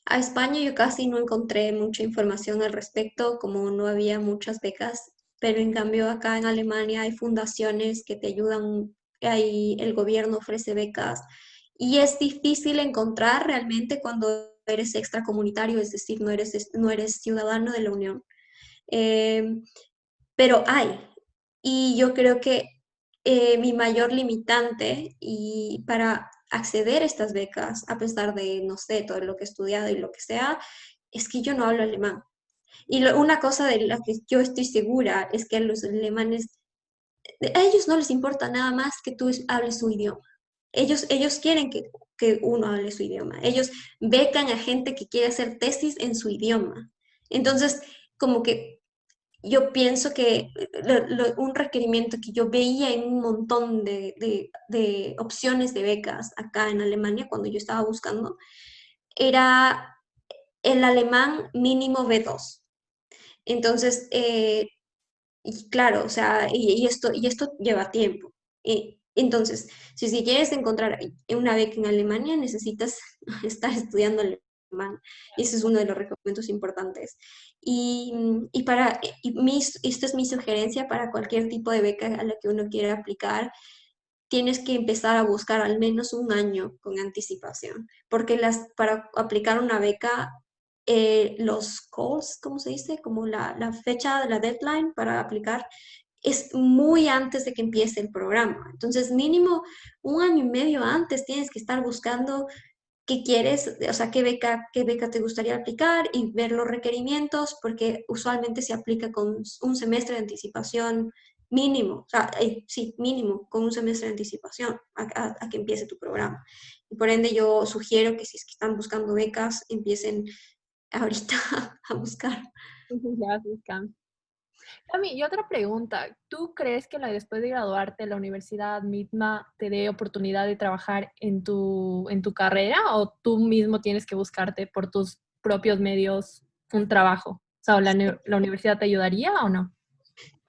a España yo casi no encontré mucha información al respecto, como no había muchas becas, pero en cambio acá en Alemania hay fundaciones que te ayudan, ahí el gobierno ofrece becas y es difícil encontrar realmente cuando eres extracomunitario, es decir, no eres ciudadano de la Unión. Eh, pero hay. Y yo creo que mi mayor limitante y para acceder a estas becas, a pesar de, no sé, todo lo que he estudiado y lo que sea, es que yo no hablo alemán. Y una cosa de la que yo estoy segura es que a los alemanes, a ellos no les importa nada más que tú hables su idioma. Ellos quieren que uno hable su idioma. Ellos becan a gente que quiere hacer tesis en su idioma. Entonces, como que yo pienso que un requerimiento que yo veía en un montón de opciones de becas acá en Alemania cuando yo estaba buscando era el alemán mínimo B2. Entonces, y claro, o sea, y esto lleva tiempo. Entonces, si quieres encontrar una beca en Alemania, necesitas estar estudiando alemán. Y ese es uno de los requerimientos importantes. Y, esta es mi sugerencia para cualquier tipo de beca a la que uno quiera aplicar. Tienes que empezar a buscar al menos un año con anticipación, porque para aplicar una beca, los calls, ¿cómo se dice? Como la fecha de la deadline para aplicar es muy antes de que empiece el programa. Entonces, mínimo un año y medio antes tienes que estar buscando qué quieres, o sea, qué beca te gustaría aplicar y ver los requerimientos, porque usualmente se aplica con un semestre de anticipación mínimo, o sea, sí, mínimo, con un semestre de anticipación a que empiece tu programa. Y por ende yo sugiero que si es que están buscando becas, empiecen ahorita a buscar. Gracias, Cami. Cami, y otra pregunta. ¿Tú crees que después de graduarte, la universidad misma te dé oportunidad de trabajar en tu carrera o tú mismo tienes que buscarte por tus propios medios un trabajo? O sea, ¿la universidad te ayudaría o no?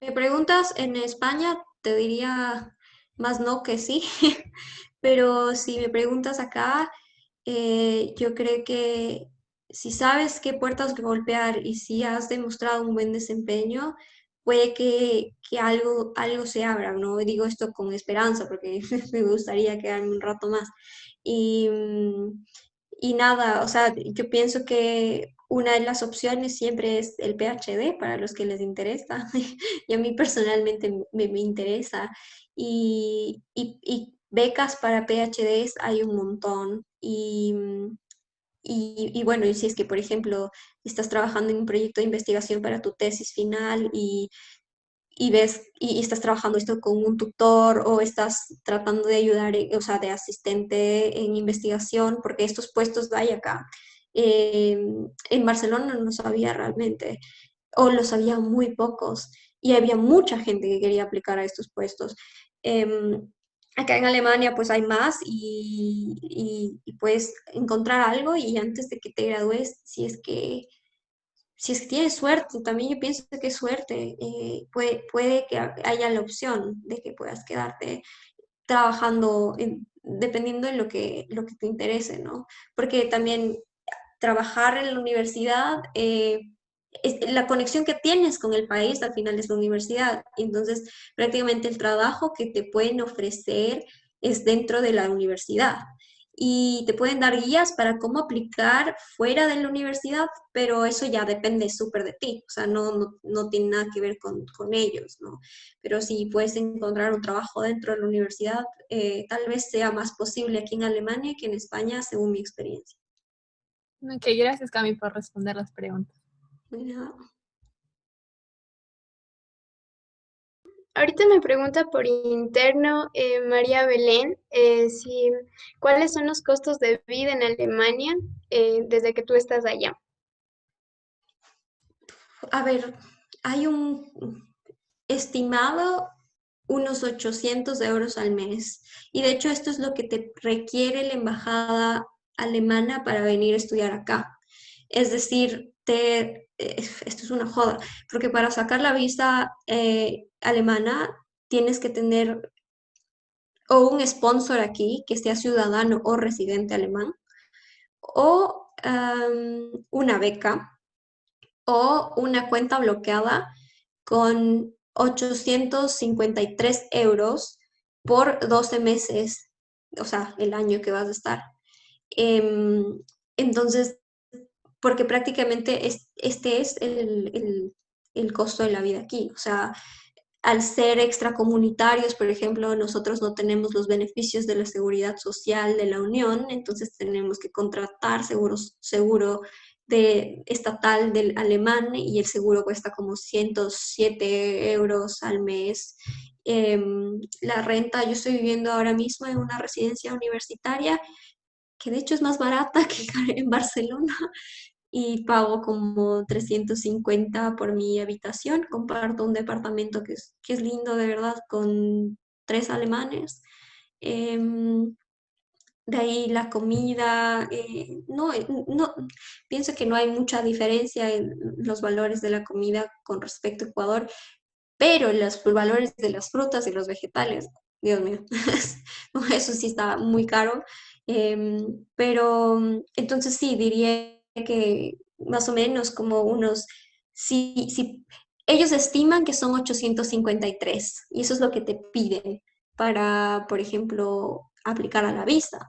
Me preguntas en España, te diría más no que sí, pero si me preguntas acá, yo creo que si sabes qué puertas golpear y si has demostrado un buen desempeño, puede que algo se abra, ¿no? Digo esto con esperanza porque me gustaría quedarme un rato más. Y, y nada, o sea, yo pienso que una de las opciones siempre es el PhD para los que les interesa. Y a mí personalmente me interesa. Y becas para PhDs hay un montón. Y bueno, y si es que, por ejemplo, estás trabajando en un proyecto de investigación para tu tesis final y ves y estás trabajando esto con un tutor o estás tratando de ayudar, o sea, de asistente en investigación, porque estos puestos hay acá. En Barcelona no sabía realmente, o los había muy pocos, y había mucha gente que quería aplicar a estos puestos. Em, Acá en Alemania pues hay más y puedes encontrar algo y antes de que te gradúes, si es que tienes suerte, también yo pienso que es suerte, puede que haya la opción de que puedas quedarte trabajando dependiendo de lo que te interese, ¿no? Porque también trabajar en la universidad, la conexión que tienes con el país al final es la universidad. Entonces, prácticamente el trabajo que te pueden ofrecer es dentro de la universidad. Y te pueden dar guías para cómo aplicar fuera de la universidad, pero eso ya depende súper de ti, o sea, no tiene nada que ver con ellos, ¿no? Pero si puedes encontrar un trabajo dentro de la universidad, tal vez sea más posible aquí en Alemania que en España, según mi experiencia. Ok, gracias Cami por responder las preguntas. Ya. Ahorita me pregunta por interno María Belén cuáles son los costos de vida en Alemania desde que tú estás allá. A ver, hay un estimado unos 800 euros al mes. Y de hecho esto es lo que te requiere la embajada alemana para venir a estudiar acá. Es decir, esto es una joda, porque para sacar la visa alemana tienes que tener o un sponsor aquí que sea ciudadano o residente alemán, o una beca, o una cuenta bloqueada con 853 euros por 12 meses, o sea, el año que vas a estar. Entonces, porque prácticamente este es el costo de la vida aquí. O sea, al ser extracomunitarios, por ejemplo, nosotros no tenemos los beneficios de la seguridad social de la Unión, entonces tenemos que contratar seguro estatal del alemán y el seguro cuesta como 107 euros al mes. La renta, yo estoy viviendo ahora mismo en una residencia universitaria que de hecho es más barata que en Barcelona y pago como 350 por mi habitación. Comparto un departamento que es lindo, de verdad, con 3 alemanes. Em, de ahí la comida, no, pienso que no hay mucha diferencia en los valores de la comida con respecto a Ecuador, pero los valores de las frutas y los vegetales, Dios mío, eso sí está muy caro. Pero entonces sí, diría que más o menos como unos, si ellos estiman que son 853 y eso es lo que te piden para, por ejemplo, aplicar a la visa.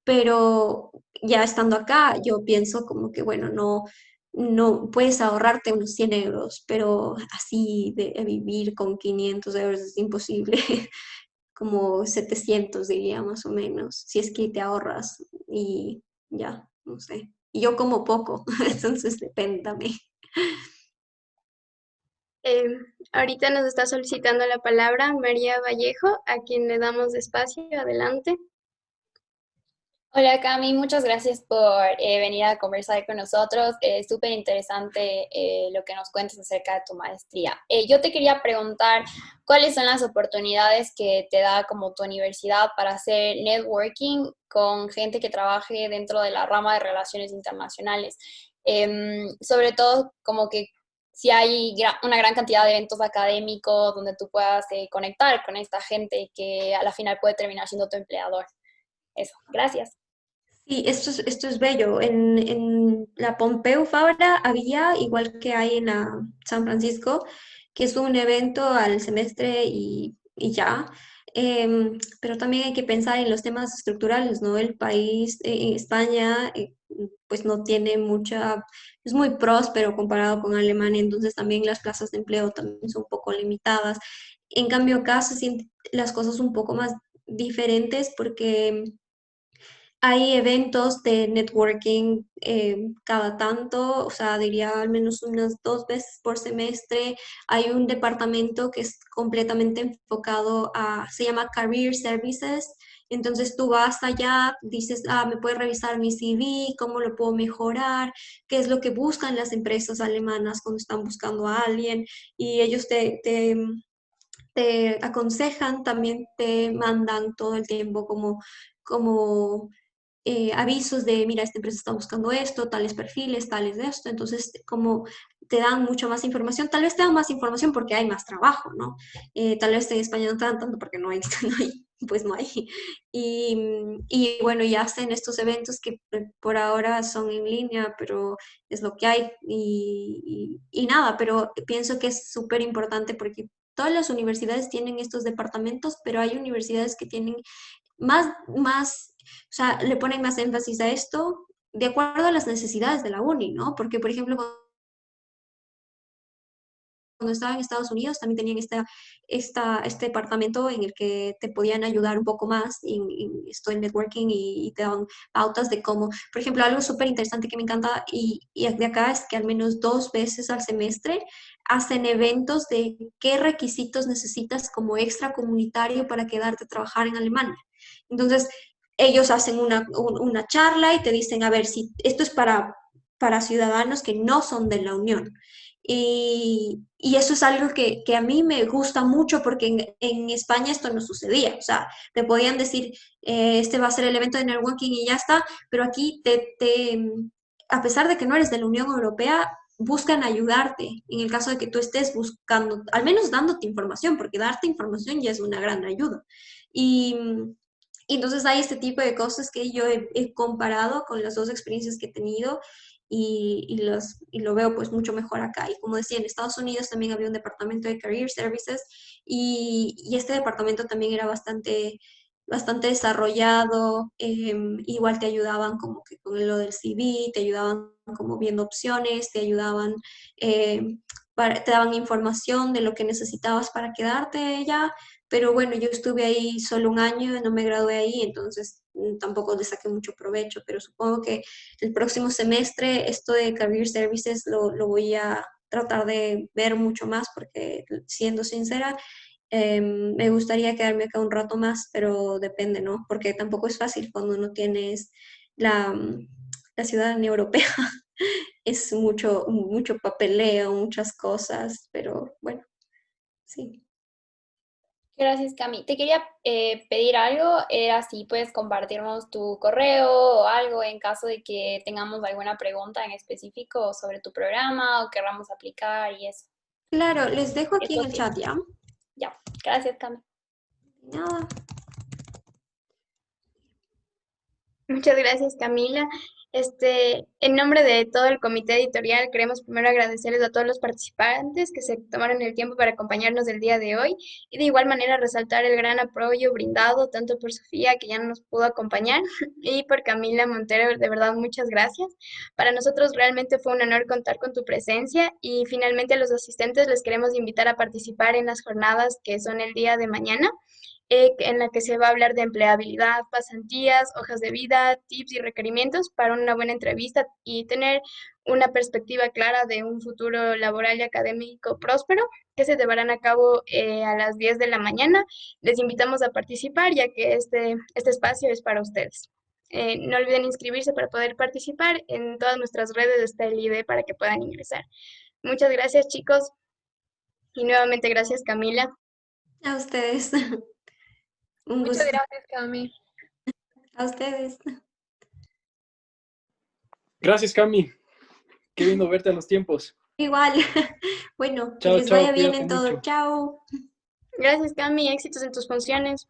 Pero ya estando acá, yo pienso como que, bueno, no puedes ahorrarte unos 100 euros, pero así de vivir con 500 euros es imposible, como 700 diría más o menos, si es que te ahorras y ya, no sé. Y yo como poco, entonces depende también. Ahorita nos está solicitando la palabra María Vallejo, a quien le damos espacio. Adelante. Hola Cami, muchas gracias por venir a conversar con nosotros. Es súper interesante lo que nos cuentas acerca de tu maestría. Yo te quería preguntar cuáles son las oportunidades que te da como tu universidad para hacer networking con gente que trabaje dentro de la rama de relaciones internacionales. Sobre todo como que si hay una gran cantidad de eventos académicos donde tú puedas conectar con esta gente que a la final puede terminar siendo tu empleador. Eso, gracias. Sí, esto es bello. En la Pompeu Fabra había, igual que hay en la San Francisco, que es un evento al semestre y ya. Pero también hay que pensar en los temas estructurales, ¿no? El país, España, pues no tiene mucha, es muy próspero comparado con Alemania, entonces también las plazas de empleo también son un poco limitadas. En cambio, acá se sienten las cosas un poco más diferentes porque hay eventos de networking cada tanto, o sea, diría al menos unas 2 veces por semestre. Hay un departamento que es completamente enfocado se llama Career Services. Entonces tú vas allá, dices, me puedes revisar mi CV, cómo lo puedo mejorar, qué es lo que buscan las empresas alemanas cuando están buscando a alguien y ellos te aconsejan, también te mandan todo el tiempo como avisos de, mira, esta empresa está buscando esto, tales perfiles, tales de esto, entonces como te dan mucha más información, tal vez te dan más información porque hay más trabajo, ¿no? Tal vez en España no te dan tanto porque no hay, pues no hay. Y bueno, ya hacen estos eventos que por ahora son en línea, pero es lo que hay. Y nada, pero pienso que es súper importante porque todas las universidades tienen estos departamentos, pero hay universidades que tienen o sea, le ponen más énfasis a esto de acuerdo a las necesidades de la uni, ¿no? Porque, por ejemplo, cuando estaba en Estados Unidos también tenían este departamento en el que te podían ayudar un poco más en esto en networking y te daban pautas de cómo, por ejemplo, algo súper interesante que me encanta y de acá es que al menos 2 veces al semestre hacen eventos de qué requisitos necesitas como extra comunitario para quedarte a trabajar en Alemania. Entonces, ellos hacen una charla y te dicen, a ver, si esto es para ciudadanos que no son de la Unión. Y eso es algo que a mí me gusta mucho porque en España esto no sucedía. O sea, te podían decir, este va a ser el evento de networking y ya está, pero aquí a pesar de que no eres de la Unión Europea, buscan ayudarte en el caso de que tú estés buscando, al menos dándote información, porque darte información ya es una gran ayuda. Y, y entonces hay este tipo de cosas que yo he comparado con las dos experiencias que he tenido y lo veo pues mucho mejor acá. Y como decía, en Estados Unidos también había un departamento de Career Services y este departamento también era bastante desarrollado, igual te ayudaban como que con lo del CV, te ayudaban como viendo opciones, te ayudaban, te daban información de lo que necesitabas para quedarte ya, pero bueno, yo estuve ahí solo un año, no me gradué ahí, entonces tampoco le saqué mucho provecho, pero supongo que el próximo semestre esto de Career Services lo voy a tratar de ver mucho más porque, siendo sincera, me gustaría quedarme acá un rato más, pero depende, ¿no? Porque tampoco es fácil cuando no tienes la ciudadanía europea. Es mucho papeleo, muchas cosas, pero bueno, sí. Gracias, Cami. Te quería pedir algo, era si puedes compartirnos tu correo o algo en caso de que tengamos alguna pregunta en específico sobre tu programa o querramos aplicar y eso. Claro, les dejo aquí Eso en el sí. chat, ¿ya? Ya, gracias, Cami. Nada. Muchas gracias, Camila. En nombre de todo el comité editorial, queremos primero agradecerles a todos los participantes que se tomaron el tiempo para acompañarnos el día de hoy y de igual manera resaltar el gran apoyo brindado tanto por Sofía, que ya no nos pudo acompañar, y por Camila Montero. De verdad, muchas gracias. Para nosotros realmente fue un honor contar con tu presencia y finalmente a los asistentes les queremos invitar a participar en las jornadas que son el día de mañana, en la que se va a hablar de empleabilidad, pasantías, hojas de vida, tips y requerimientos para una buena entrevista y tener una perspectiva clara de un futuro laboral y académico próspero, que se llevarán a cabo a las 10 de la mañana. Les invitamos a participar ya que este espacio es para ustedes. No olviden inscribirse para poder participar. En todas nuestras redes está el ID para que puedan ingresar. Muchas gracias, chicos, y nuevamente gracias, Camila. A ustedes. Un Muchas gusto. gracias, Cami. A ustedes. Gracias, Cami. Qué lindo verte a los tiempos. Igual. Bueno, que Chao, les chao, vaya bien cuídate en todo. mucho. Chao. Gracias, Cami. Éxitos en tus funciones.